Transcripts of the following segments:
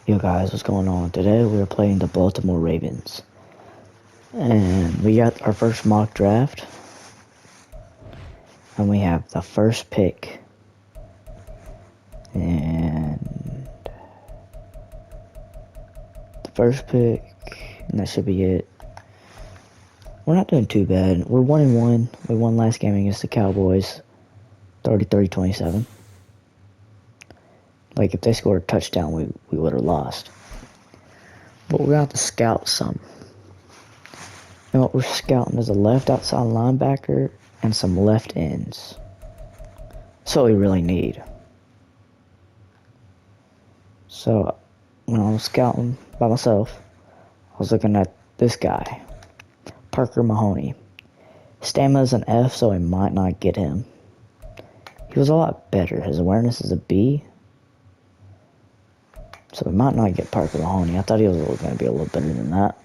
Yo guys, what's going on? Today we're playing the Baltimore Ravens. And we got our first mock draft. And we have the first pick. And the first pick, and that should be it. We're not doing too bad. We're 1-1. We won last game against the Cowboys. 33-27. Like, if they scored a touchdown, we would have lost. But we're going to have to scout some. You know what we're scouting is a left outside linebacker and some left ends. That's what we really need. So, when I was scouting by myself, I was looking at this guy, Parker Mahoney. Stamina's an F, so we might not get him. He was a lot better. His awareness is a B. So we might not get Parker Mahoney. I thought he was going to be a little better than that.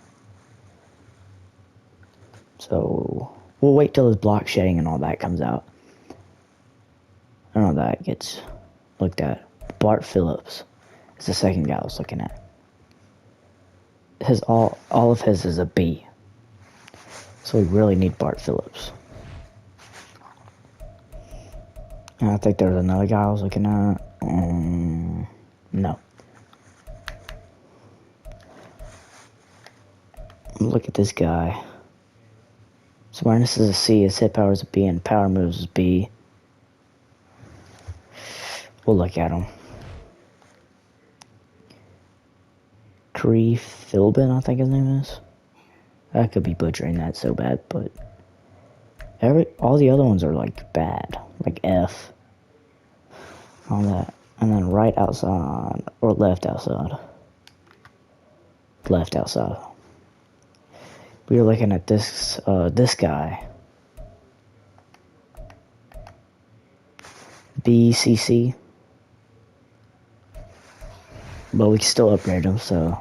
So we'll wait till his block shedding and all that comes out. I don't know if that gets looked at. Bart Phillips is the second guy I was looking at. All of his is a B. So we really need Bart Phillips. And I think there was another guy I was looking at. No. Look at this guy. His awareness is a C, his hit power is a B, and power moves is B. We'll look at him. Cree Philbin, I think his name is. I could be butchering that so bad, but all the other ones are like bad, like F. All that, and then right outside or left outside. Left outside. We were looking at this guy. BCC. But we can still upgrade him, so.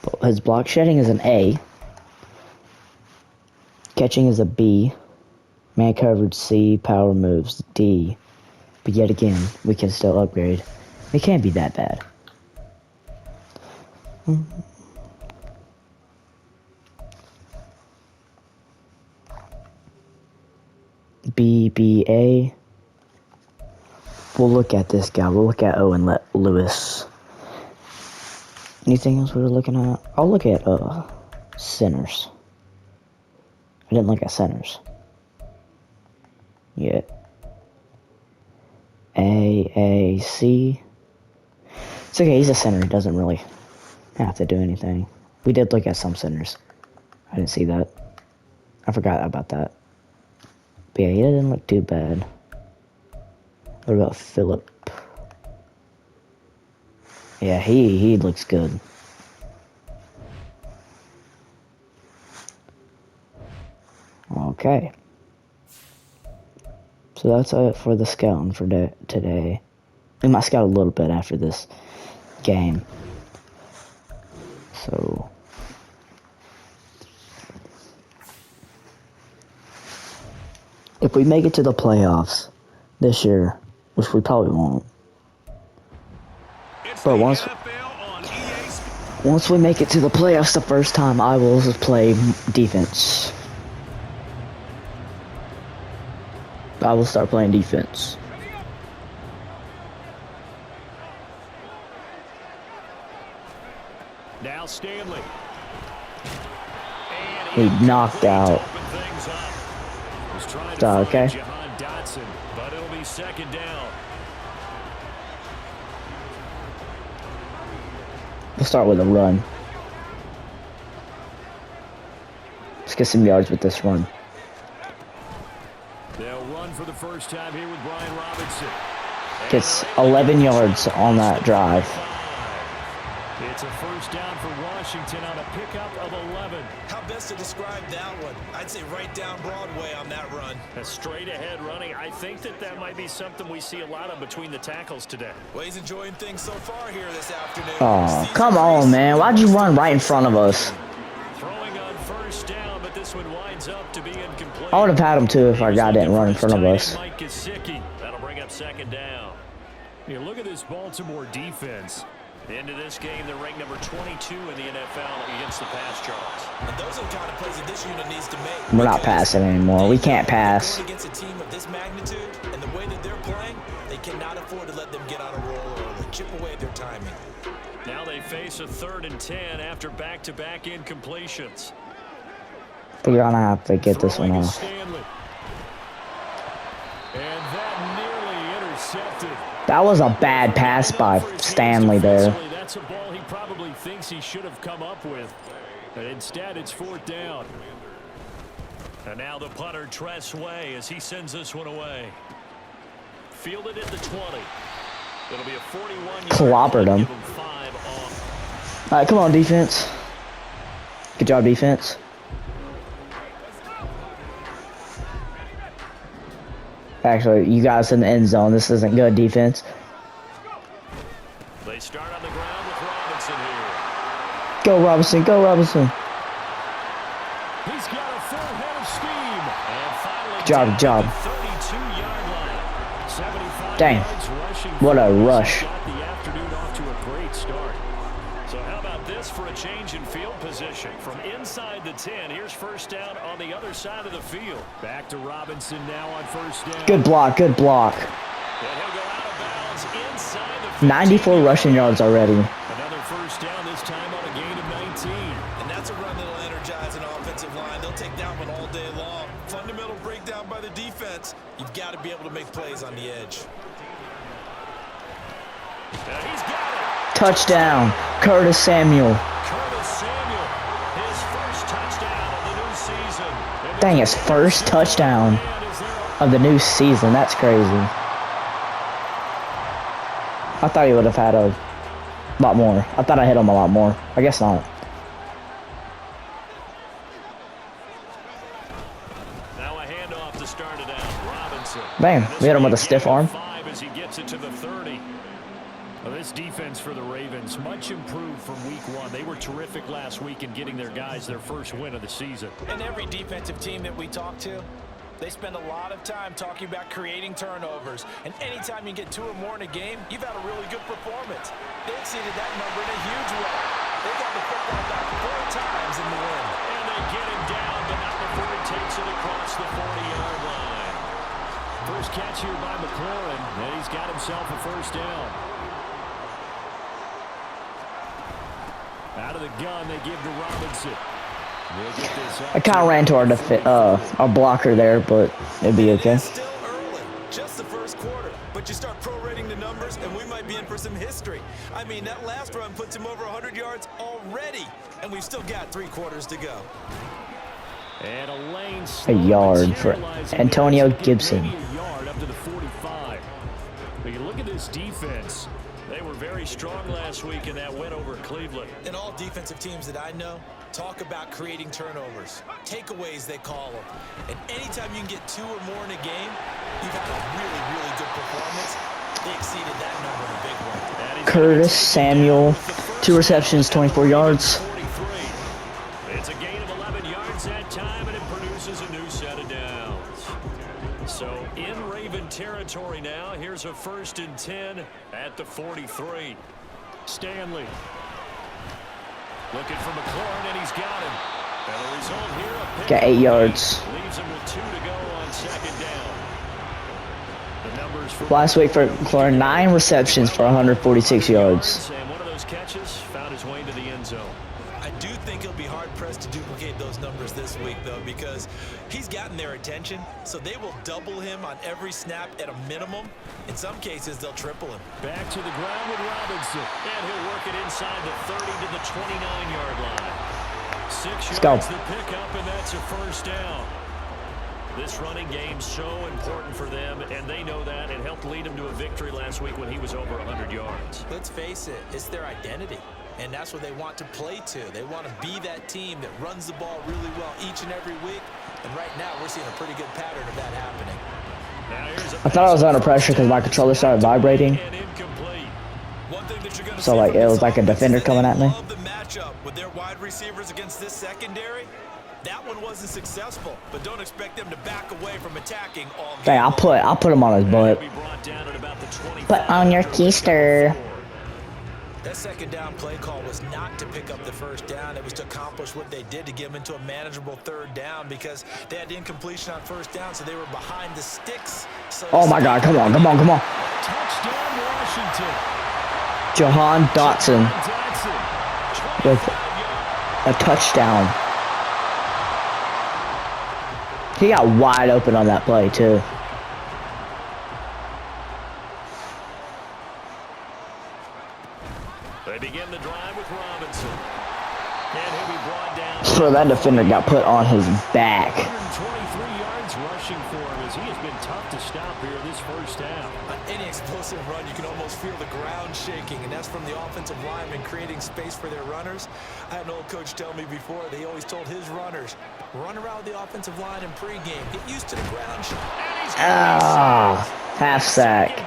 But his block shedding is an A. Catching is a B. Man coverage C. Power moves D. But yet again, we can still upgrade. It can't be that bad. BBA. We'll look at this guy. We'll look at Owen Lewis. Anything else we were looking at? I'll look at centers. I didn't look at centers yet. AAC. It's okay, he's a center. He doesn't really have to do anything. We did look at some centers. I didn't see that. I forgot about that. But yeah, he didn't look too bad. What about Phillip? Yeah, he looks good. Okay. So that's it for the scouting for today. We might scout a little bit after this game. So if we make it to the playoffs this year, which we probably won't, but once we make it to the playoffs the first time, I will play defense. I will start playing defense. Now Stanley. He knocked out. Okay. Dotson, but it'll be second down. We'll start with a run. Let's get some yards with this run. They'll run for the first time here with Brian Robinson. Gets 11 yards on that drive. It's a first down for Washington on a pickup of 11. How best to describe that one? I'd say right down Broadway on that run. A straight ahead running. I think that might be something we see a lot of between the tackles today. Well, he's enjoying things so far here this afternoon. Oh, come on, man. Why'd you run right in front of us? Throwing on first down, but this one winds up to be incomplete. I would have had him too if our guy didn't run in front of us. That'll bring up second down. You look at this Baltimore defense. Into this game, they're ranked number 22 in the NFL against the pass yards. And those are the kind of plays that this unit needs to make. We're not passing anymore. We can't pass. Going against a team of this magnitude and the way that they're playing, they cannot afford to let them get on a roll or chip away at their timing. Now they face a 3rd and 10 after back-to-back incompletions. We're gonna have to get this one off. Stanley. And that nearly intercepted. That was a bad pass by Stanley there. That's a ball he probably thinks he should have come up with. But instead, it's 4th down. And now the punter, Tress Way, as he sends this one away. Fielded at the 20. It'll be a 41-yard. Clobbered him. All right, come on, defense. Good job, defense. Actually, you guys in the end zone. This isn't good defense. They start on the ground with Robinson here. Go, Robinson. Go, Robinson. He's got a full head of steam. And finally, Good job, good job. 32-yard line. 75 Dang. yards rushing. What a rush. Got the afternoon off to a great start. So how about this for a change in field position? From inside the 10, here's 1st down on the other side of the field. Back to Robinson now on 1st down. Good block. Good block. And he'll go out of bounds inside the 94 rushing yards already. Another 1st down, this time on a gain of 19. And that's a run that'll energize an offensive line. They'll take that one all day long. Fundamental breakdown by the defense. You've got to be able to make plays on the edge. And he's got it. Touchdown. Curtis Samuel. Curtis Samuel, his first touchdown of the new season. Dang, his first touchdown of the new season. That's crazy. I thought he would have had a lot more. I thought I hit him a lot more. I guess not. Now a handoff to start it out. Robinson. Bam, we hit him with a stiff arm. 5 as he gets it to the 30. Well, this defense for the Ravens, much improved from week 1. They were terrific last week in getting their guys their first win of the season. And every defensive team that we talk to, they spend a lot of time talking about creating turnovers. And anytime you get 2 or more in a game, you've had a really good performance. They exceeded that number in a huge way. They got the football back 4 times in the win. And they get him down, but not before he takes it across the 40-yard line. First catch here by McLaurin, and he's got himself a 1st down. Out of the gun, they give to Robinson. I kind of ran to our blocker there, but it'd be okay. It's still early, just the first quarter. But you start prorating the numbers, and we might be in for some history. I mean, that last run puts him over 100 yards already, and we've still got 3 quarters to go. And a lane A yard for Antonio Gibson. A yard up to the 45. But you look at this defense. They were very strong last week in that win over Cleveland. And all defensive teams that I know talk about creating turnovers. Takeaways, they call them. And anytime you can get 2 or more in a game, you've had a really, really good performance. They exceeded that number in a big one. Curtis Samuel, 2 receptions, 24 yards. 43. It's a gain of 11 yards that time, and it produces a new set of downs. So in Raven territory now, here's a 1st and 10 at the 43. Stanley looking for McLaurin, and he's got him. And the result here, a pick. Got 8 yards. Leaves him with 2 to go on 2nd down. The numbers for Last week for McLaurin, 9 receptions for 146 yards. And one of those catches found his way into the end zone. I do think he'll be hard-pressed to duplicate those numbers this week, though, because he's gotten their attention, so they will double him on every snap at a minimum. In some cases, they'll triple him. Back to the ground with Robinson, and he'll work it inside the 30 to the 29-yard line. 6 yards the pickup, and that's a 1st down. This running game's so important for them, and they know that. It helped lead them to a victory last week when he was over 100 yards. Let's face it, it's their identity. And that's what they want to play to. They want to be that team that runs the ball really well each and every week. And right now, we're seeing a pretty good pattern of that happening. I thought I was under pressure because my controller started vibrating. So like it was like a defender coming at me. Love the matchup with their wide receivers against this secondary. That one wasn't successful, but don't expect them to back away from attacking all game. Dang, I'll put him on his butt. Put on your keister. That second down play call was not to pick up the first down. It was to accomplish what they did, to get them into a manageable third down, because they had incompletion on first down, so they were behind the sticks. So Oh my God, come on. Touchdown, Washington. Jahan Dotson Dotson. with a touchdown. He got wide open on that play, too. They begin the drive with Robinson. And he'll be brought down. So that defender got put on his back. 123 yards rushing for him, as he has been tough to stop here this first down. On any explosive run, you can almost feel the ground shaking, and that's from the offensive linemen creating space for their runners. I had an old coach tell me before, they always told his runners, run around the offensive line in pregame. Get used to the ground shaking. Ah, half sack.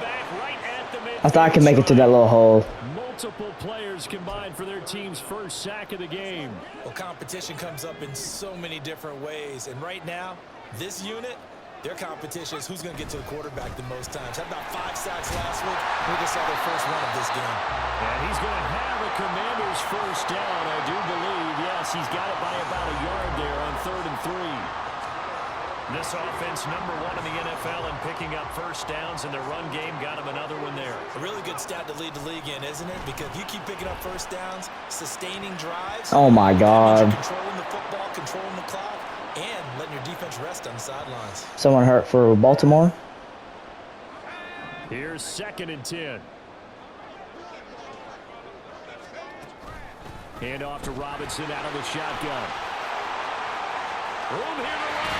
I thought I could make it to that little hole. Multiple players combined for their team's first sack of the game. Well, competition comes up in so many different ways, and right now, this unit, their competition is who's going to get to the quarterback the most times. Had about 5 sacks last week. We just saw their first one of this game. And he's going to have a Commanders first down, I do believe. Yes, he's got it by about a yard there on 3rd and 3. This offense, #1 in the NFL in picking up first downs, and their run game got him another one there. A really good stat to lead the league in, isn't it? Because if you keep picking up first downs, sustaining drives. Oh my God. Controlling the football, controlling the clock, and letting your defense rest on the sidelines. Someone hurt for Baltimore. Here's 2nd and 10. Hand off to Robinson out of the shotgun. Room here to run.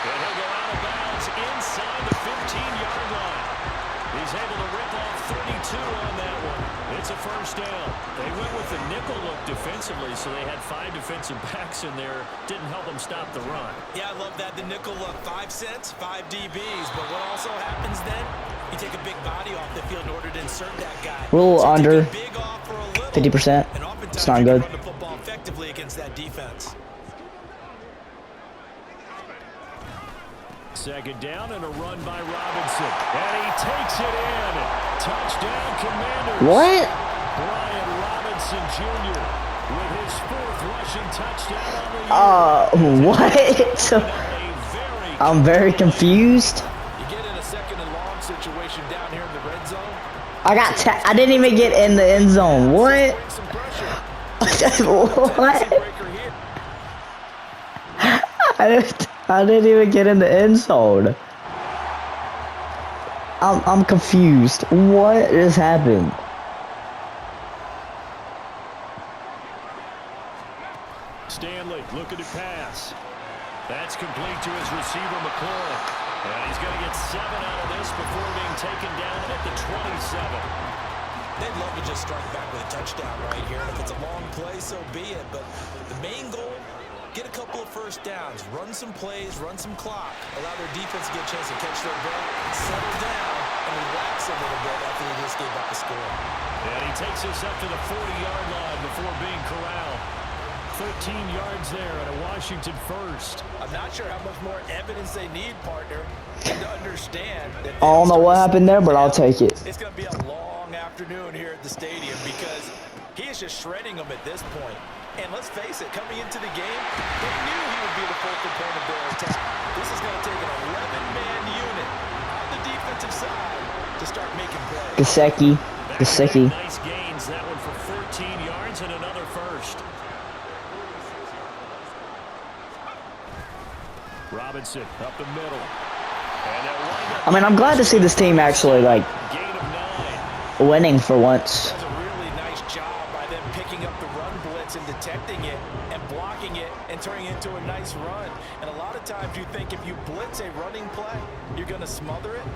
And he'll go out of bounds inside the 15-yard line. He's able to rip off 32 on that one. It's a first down. They went with the nickel look defensively, so they had 5 defensive backs in there. Didn't help them stop the run. Yeah, I love that. The nickel look, 5 cents, 5 DBs. But what also happens then, you take a big body off the field in order to insert that guy. A little So under big off for a little, 50%. and oftentimes It's not you good. can run the football effectively against that defense. 2nd down and a run by Robinson. And he takes it in. Touchdown, Commanders. What? Brian Robinson Jr. with his 4th rushing touchdown on the year. What? I'm very confused. You get in a 2nd and long situation down here in the red zone. I didn't even get in the end zone. What? Bring some pressure. What? Breaker here. I didn't even get in the end zone. I'm confused. What just happened? Stanley looking to pass. That's complete to his receiver, McClure. And he's going to get 7 out of this before being taken down at the 27. They'd love to just strike back with a touchdown right here. And if it's a long play, so be it. But the main goal, get a couple of first downs, run some plays, run some clock, allow their defense to get a chance to catch their breath, settle down, and relax a little bit after they just gave up a score. And he takes us up to the 40-yard line before being corralled. 13 yards there and a Washington first. I'm not sure how much more evidence they need, partner, to understand that. I don't know what happened there, but I'll take it. It's going to be a long afternoon here at the stadium because he is just shredding them at this point. And let's face it, coming into the game, they knew he would be the focal point of their attack. This is going to take an 11-man unit on the defensive side to start making plays. Gesicki. Nice gains, that one for 14 yards and another first. Robinson up the middle. I mean, I'm glad to see this team actually, like, Gain of 9. winning for once. That's a really nice job by them picking up the run blitz and detecting it and blocking it and turning it into a nice run. And a lot of times you think if you blitz a running play, you're going to smother it.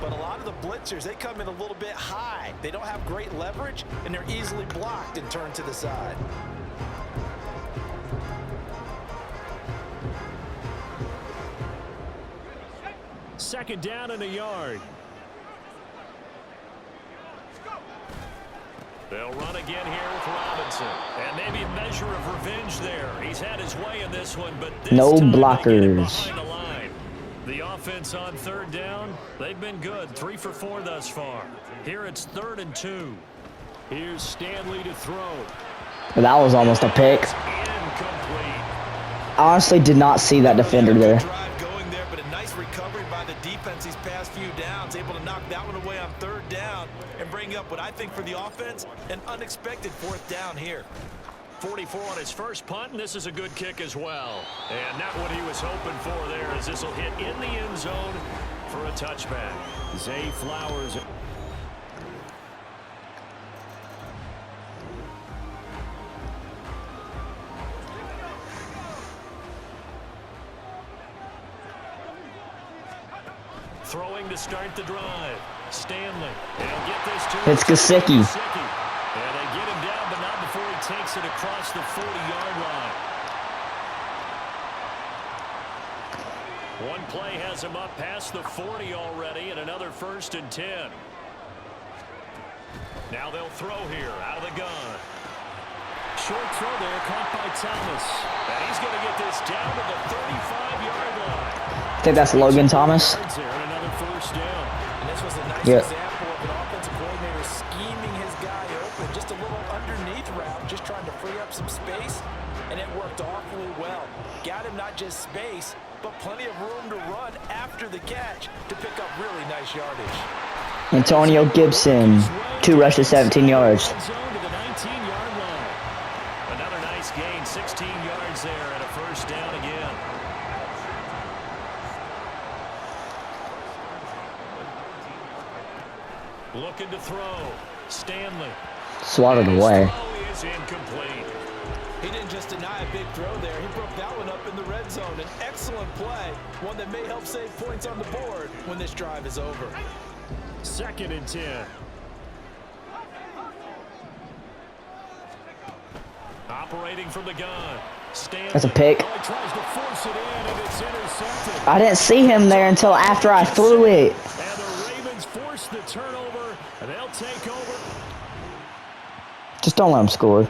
But a lot of the blitzers, they come in a little bit high. They don't have great leverage, and they're easily blocked and turned to the side. Second down and a yard. They'll run again here with Robinson. And maybe a measure of revenge there. He's had his way in this one, but this No time blockers. they get him behind the line. The offense on 3rd down, they've been good. 3 for 4 thus far. Here it's 3rd and 2. Here's Stanley to throw. That was almost a pick. Incomplete. I honestly did not see that defender there. Drive going there, but a nice recovery by the defense these past few downs, able to knock that one away on 3rd down and bring up what I think for the offense, an unexpected 4th down here. 44 on his first punt, and this is a good kick as well. And not what he was hoping for there, as this will hit in the end zone for a touchback. Zay Flowers. Throwing to start the drive. Stanley. They'll get this to It's Gesicki. And they get him down, but not before he takes it across the 40-yard line. One play has him up past the 40 already, and another 1st and 10. Now they'll throw here out of the gun. Short throw there, caught by Thomas. And he's going to get this down to the 35-yard line. I think that's Logan Thomas. Another 1st down. And this was a nice example of an offensive coordinator scheming his guy open. Just a little underneath route, just trying to free up some space, and it worked awfully well. Got him not just space, but plenty of room to run after the catch to pick up really nice yardage. Antonio Gibson, 2 rushes, 17 yards. To the 19-yard line. Another nice gain, 16 yards there, and a 1st down again. Looking to throw. Stanley. Swatted away. Throw is incomplete. He didn't just deny a big throw there. He broke that one up in the red zone. An excellent play, one that may help save points on the board when this drive is over. 2nd and 10. Operating from the gun. Stanley. That's a pick. Oh, he tries to force it in, and it's intercepted. I didn't see him there until after I threw it. And the Ravens force the turnover, and they'll take over. Just don't let him score.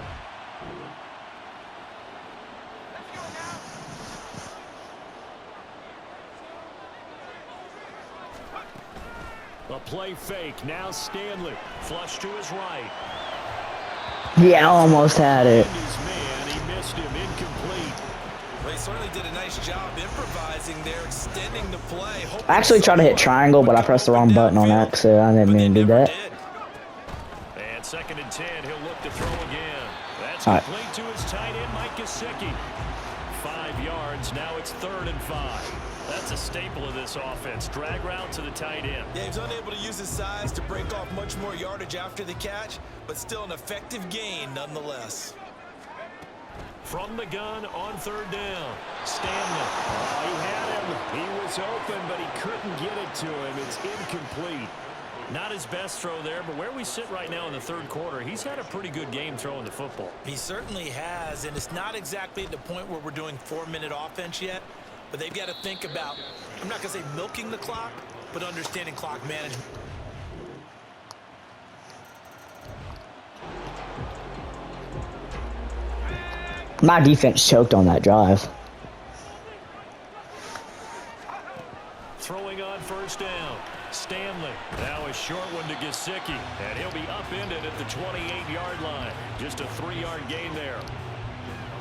A play fake. Now Stanley. Flush to his right. Yeah, I almost had it. And his man, he missed him. Incomplete. They certainly did a nice job improvising there, extending the play. I actually tried to hit triangle, but I pressed the wrong button on accident. I didn't mean to do that. And 2nd and 10, he'll look to throw again. That's All right. complete to his tight end, Mike Gesicki. 5 yards, now it's 3rd and 5. That's a staple of this offense. Drag route to the tight end. Yeah, he's unable to use his size to break off much more yardage after the catch, but still an effective gain nonetheless. From the gun on 3rd down. Stanley. He had him. He was open, but he couldn't get it to him. It's incomplete. Not his best throw there, but where we sit right now in the 3rd quarter, he's had a pretty good game throwing the football. He certainly has, and it's not exactly at the point where we're doing 4-minute offense yet, but they've got to think about, I'm not going to say milking the clock, but understanding clock management. My defense choked on that drive. Throwing on 1st down. Stanley. Now a short one to Gesicki, and he'll be upended at the 28-yard line. Just a 3-yard gain there.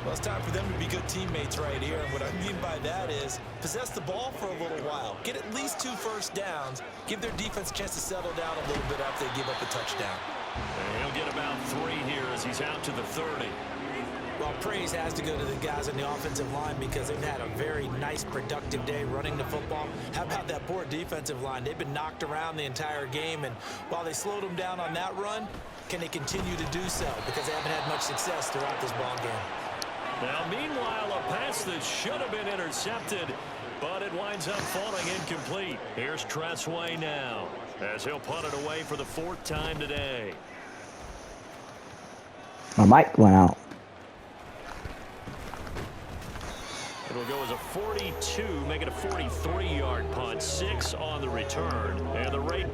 Well, it's time for them to be good teammates right here. And what I mean by that is possess the ball for a little while. Get at least 2 first downs. Give their defense a chance to settle down a little bit after they give up a touchdown. And he'll get about 3 here as he's out to the 30. Well, praise has to go to the guys on the offensive line because they've had a very nice, productive day running the football. How about that poor defensive line? They've been knocked around the entire game, and while they slowed them down on that run, can they continue to do so? Because they haven't had much success throughout this ball game. Now, meanwhile, a pass that should have been intercepted, but it winds up falling incomplete. Here's Tressway now, as he'll punt it away for the 4th time today. My mic went out. It'll go as a 42, make it a 43-yard punt, 6 on the return, and the rate.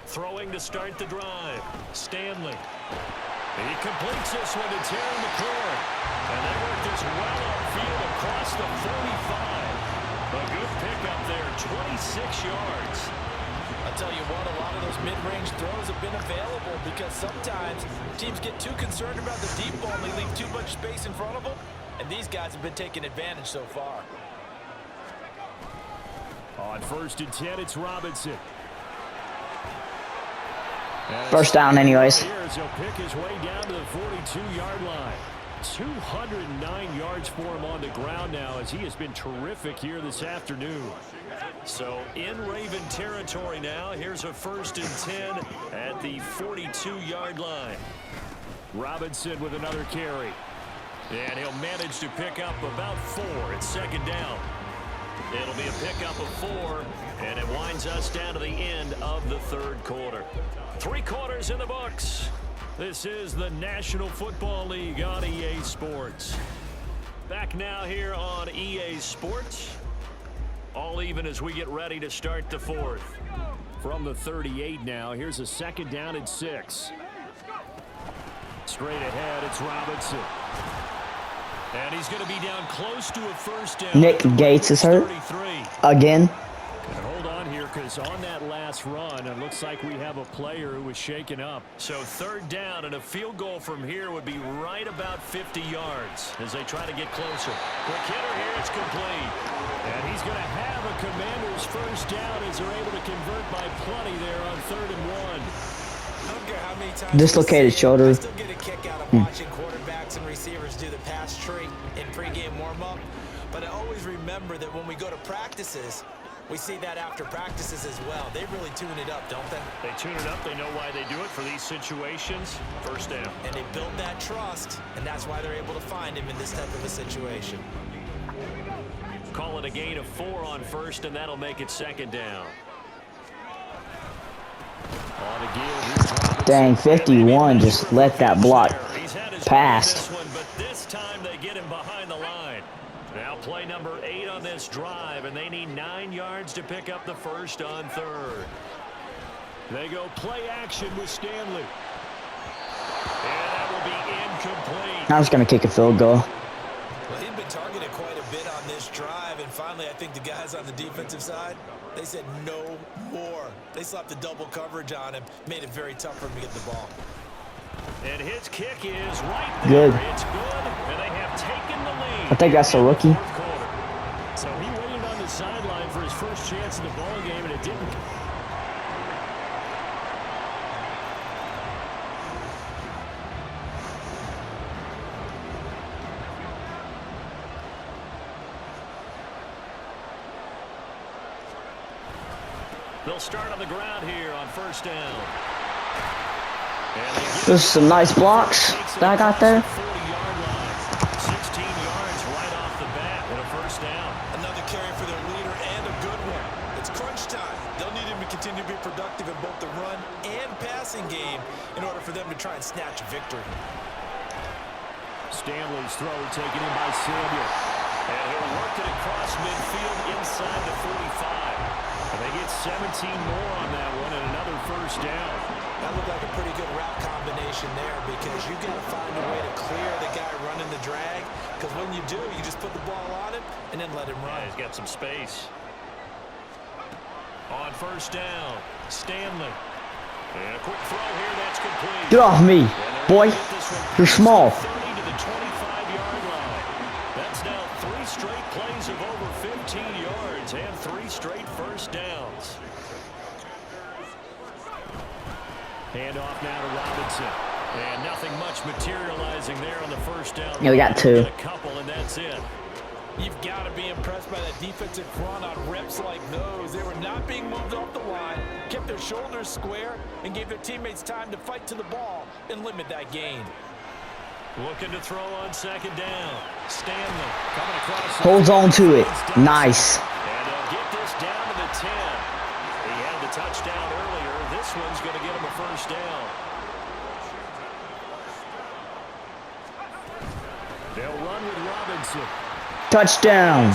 Throwing to start the drive. Stanley. He completes this one to Terry McLaurin. And they work this well upfield. across the 45. A good pickup there, 26 yards. I'll tell you what, a lot of those mid-range throws have been available because sometimes teams get too concerned about the deep ball and they leave too much space in front of them, and these guys have been taking advantage so far. On 1st and 10, it's Robinson. First down anyways. He'll pick his way down to the 42-yard line. 209 yards for him on the ground now as he has been terrific here this afternoon. So in Raven territory now. Here's a 1st and 10 at the 42-yard line. Robinson with another carry. And he'll manage to pick up about 4. It's 2nd down. It'll be a pickup of 4, and it winds us down to the end of the 3rd quarter. 3 quarters in the books. This is the National Football League on EA Sports. Back now here on EA Sports. All even as we get ready to start the 4th. From the 38 now, here's a 2nd down and 6. Straight ahead, it's Robinson. And he's going to be down close to a 1st down. Nick Gates is hurt. 33. Again. And hold on here, because on that last run, it looks like we have a player who was shaken up. So 3rd down, and a field goal from here would be right about 50 yards as they try to get closer. Quick hitter here, it's complete. And he's going to have a Commanders 1st down as they're able to convert by plenty there on 3rd and 1. I don't care how many times Dislocated shoulder. I still get a kick out of watching quarterbacks and receivers do the pass tree in pregame warm-up. But I always remember that when we go to practices, we see that after practices as well. They really tune it up, don't they? They tune it up. They know why they do it for these situations. 1st down. And they build that trust, and that's why they're able to find him in this type of a situation. Call it a gain of 4 on 1st, and that'll make it 2nd down. Dang, 51 just let that block pass. But this time they get him behind the line. Now play number 8 on this drive, and they need 9 yards to pick up the 1st on 3rd. They go play action with Stanley. And that will be incomplete. I was going to kick a field goal. Well, he'd been targeted quite a bit on this drive, and finally I think the guys on the defensive side, they said no more. They slapped the double coverage on him, made it very tough for him to get the ball. And his kick is right there. Good. It's good, and they have taken the lead. I think that's a rookie. So he waited on the sideline for his first chance in the ball game, and it didn't. They'll start on the ground here on 1st down. There's some nice blocks that I got there. 40-yard line. 16 yards right off the bat and a 1st down. Another carry for their leader and a good one. It's crunch time. They'll need him to continue to be productive in both the run and passing game in order for them to try and snatch a victory. Stanley's throw taken in by Samuel. And he'll work it across midfield inside the 45. And they get 17 more on that one and another 1st down. That looked like a pretty good route combination there because you've got to find a way to clear the guy running the drag. Because when you do, you just put the ball on him and then let him run. Yeah, he's got some space. On 1st down, Stanley. And a quick throw here, that's complete. Get off me, boy. You're small. 30 to the 25-yard line. That's now 3 straight plays of over 15 yards and 3 straight 1st downs. Handoff now to Robinson. And nothing much materializing there on the 1st down. Yeah, we got 2. A couple, and that's it. You've got to be impressed by that defensive front on reps like those. They were not being moved off the line, kept their shoulders square, and gave their teammates time to fight to the ball and limit that gain. Looking to throw on 2nd down. Stanley coming across. Holds on to it. Nice. And they'll get this down to the 10. He had the touchdown earlier. This one's going to get him a 1st down. They'll run with Robinson. Touchdown.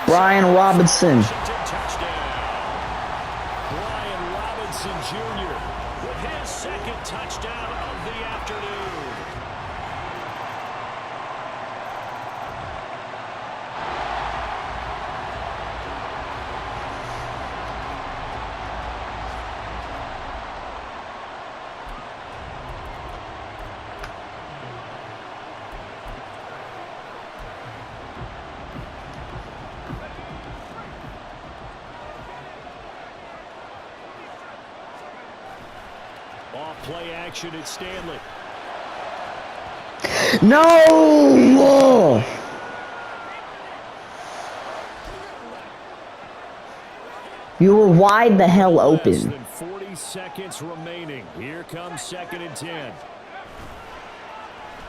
Brian Robinson. Touchdown. Brian Robinson Jr. with his 2nd touchdown of the afternoon. play action at Stanley. No! You were wide the hell open. Less than 40 seconds remaining. Here comes 2nd and 10.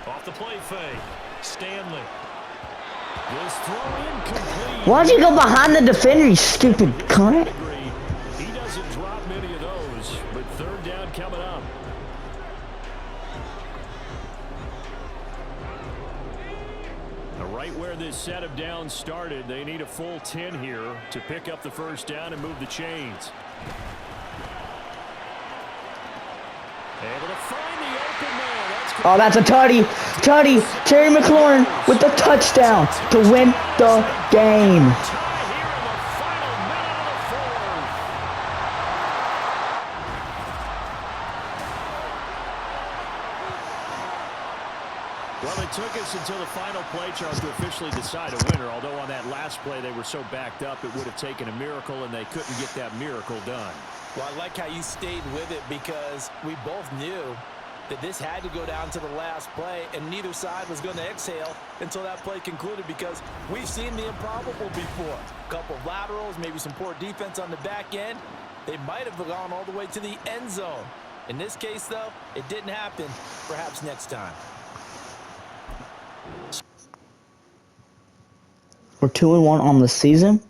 Off the play fake. Stanley. This throw incomplete. Why'd you go behind the defender, you stupid cunt? He doesn't drop many of those, but 3rd down coming up. Right where this set of downs started, they need a full 10 here to pick up the 1st down and move the chains. Able to find the open man. Oh, that's a tutty. Tutty. Terry McLaurin with the touchdown to win the game. Well, it took us until the final play, Charles, to officially decide a winner. Although on that last play they were so backed up, it would have taken a miracle, and they couldn't get that miracle done. Well, I like how you stayed with it because we both knew that this had to go down to the last play, and neither side was going to exhale until that play concluded because we've seen the improbable before. A couple of laterals, maybe some poor defense on the back end. They might have gone all the way to the end zone. In this case, though, it didn't happen. Perhaps next time. We're 2-1 on the season.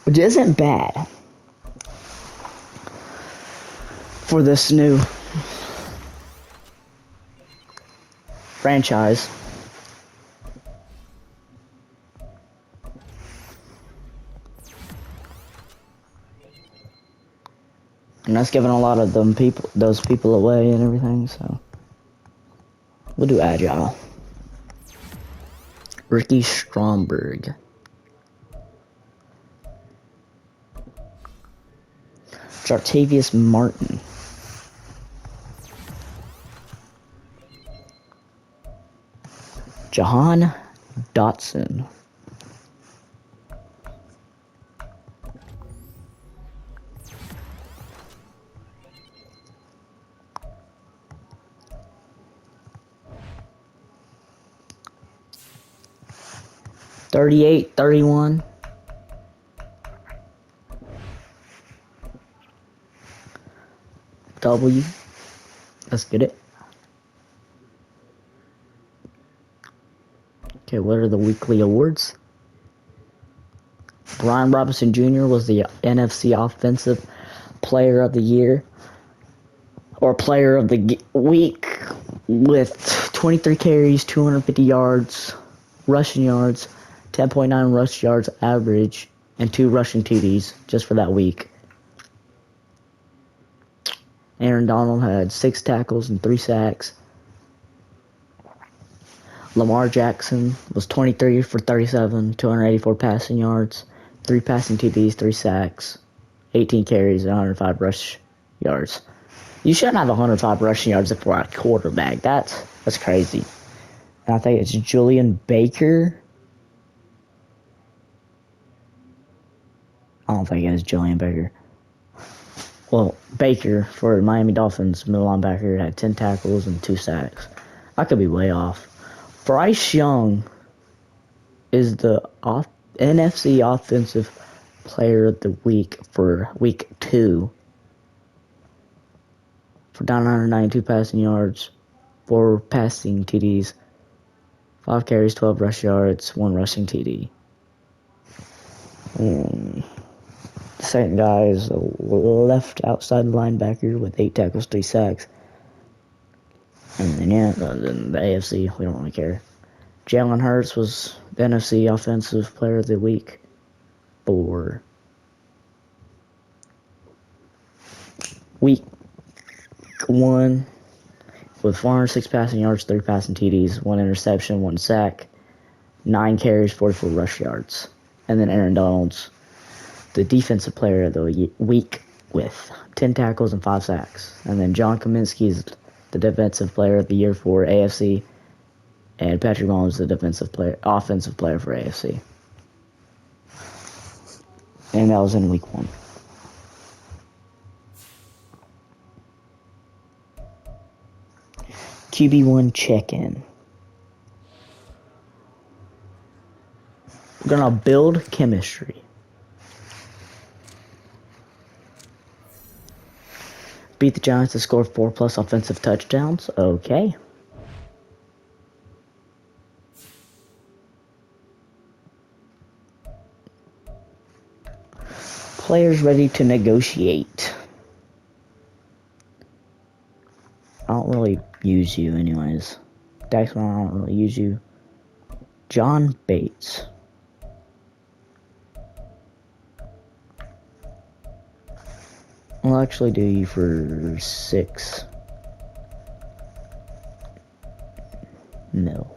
Which isn't bad for this new franchise. And that's giving a lot of those people away and everything, so we'll do agile. Ricky Stromberg. Jartavius Martin. Jahan Dotson. $38, $31. W. Let's get it. Okay, what are the weekly awards? Brian Robinson Jr. was the NFC Offensive Player of the Year, or Player of the Week, with 23 carries, 250 yards, rushing yards, 10.9 rush yards average, and 2 rushing TDs just for that week. Aaron Donald had 6 tackles and 3 sacks. Lamar Jackson was 23 for 37, 284 passing yards, 3 passing TDs, 3 sacks, 18 carries, and 105 rush yards. You shouldn't have 105 rushing yards if we're a quarterback. That's crazy. And I think it's Julian Baker. I don't think it is Julian Baker. Well, Baker for Miami Dolphins, middle linebacker, had 10 tackles and 2 sacks. I could be way off. Bryce Young is the NFC Offensive Player of the Week for Week 2. For 992 passing yards, 4 passing TDs, 5 carries, 12 rush yards, 1 rushing TD. The second guy is a left outside linebacker with 8 tackles, 3 sacks. And then, then the AFC, we don't really care. Jalen Hurts was the NFC Offensive Player of the Week for Week 1 with 406 passing yards, 3 passing TDs, 1 interception, 1 sack, 9 carries, 44 rush yards. And then Aaron Donald's the Defensive Player of the Week with 10 tackles and 5 sacks. And then John Kaminsky is the Defensive Player of the Year for AFC. And Patrick Mahomes is the Offensive Player for AFC. And that was in week 1. QB1 check-in. We're gonna build chemistry. Beat the Giants to score 4+ offensive touchdowns. Okay. Players ready to negotiate. I don't really use you anyways. Daxman, I don't really use you. John Bates. I'll actually do you for 6. No.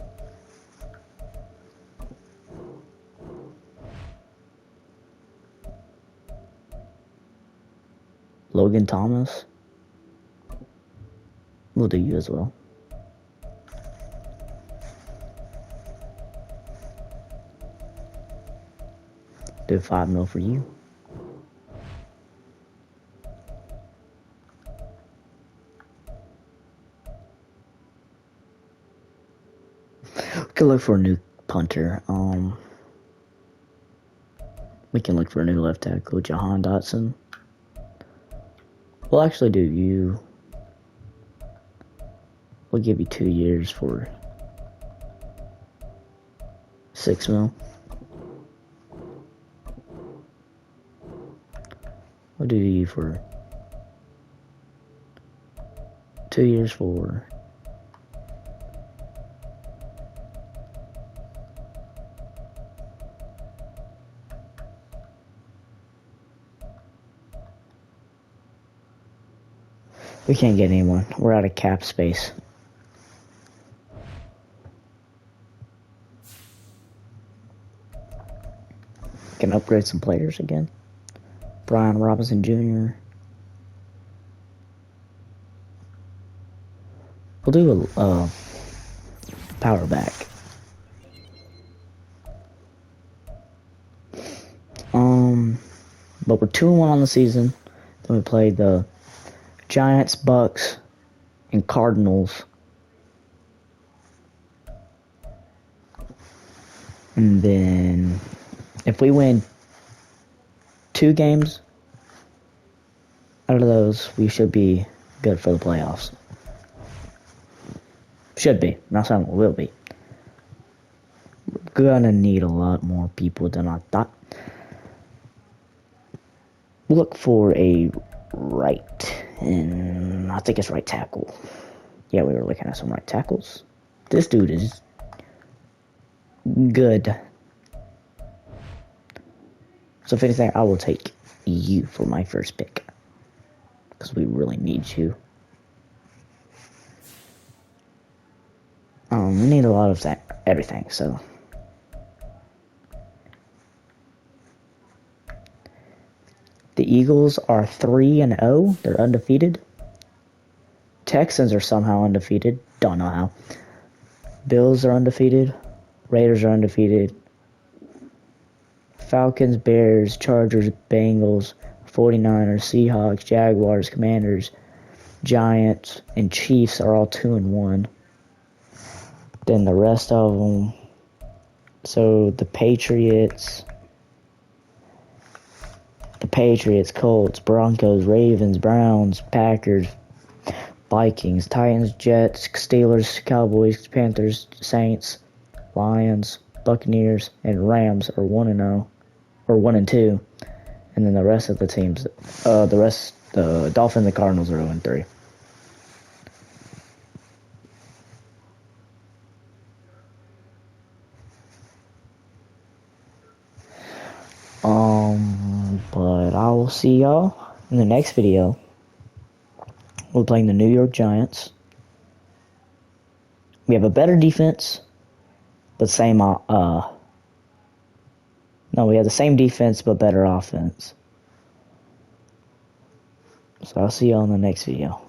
Logan Thomas. We'll do you as well. Do 5 mil for you. We could look for a new punter. We can look for a new left tackle, Jahan Dotson. We'll actually do you. We'll give you 2 years for 6 mil. We'll do you for 2 years for we can't get anyone. We're out of cap space. Can upgrade some players again. Brian Robinson Jr. We'll do a power back. But we're 2-1 on the season. Then we played the Giants, Bucks, and Cardinals. And then if we win 2 games out of those, we should be good for the playoffs. Should be. Not saying we will be. We're gonna need a lot more people than I thought. Look for a right, and I think it's right tackle. Yeah, we were looking at some right tackles. This dude is good. So if anything, I will take you for my first pick. Because we really need you. We need a lot of that, everything, so. The Eagles are 3-0. They're undefeated. Texans are somehow undefeated. Don't know how. Bills are undefeated. Raiders are undefeated. Falcons, Bears, Chargers, Bengals, 49ers, Seahawks, Jaguars, Commanders, Giants, and Chiefs are all 2-1. Then the rest of them. So the Patriots, Colts, Broncos, Ravens, Browns, Packers, Vikings, Titans, Jets, Steelers, Cowboys, Panthers, Saints, Lions, Buccaneers, and Rams are 1-0 or 1-2, and then the rest of the teams, the Dolphins and Cardinals are 0-3. But I will see y'all in the next video. We're playing the New York Giants. We have a better defense, but we have the same defense, but better offense. So I'll see y'all in the next video.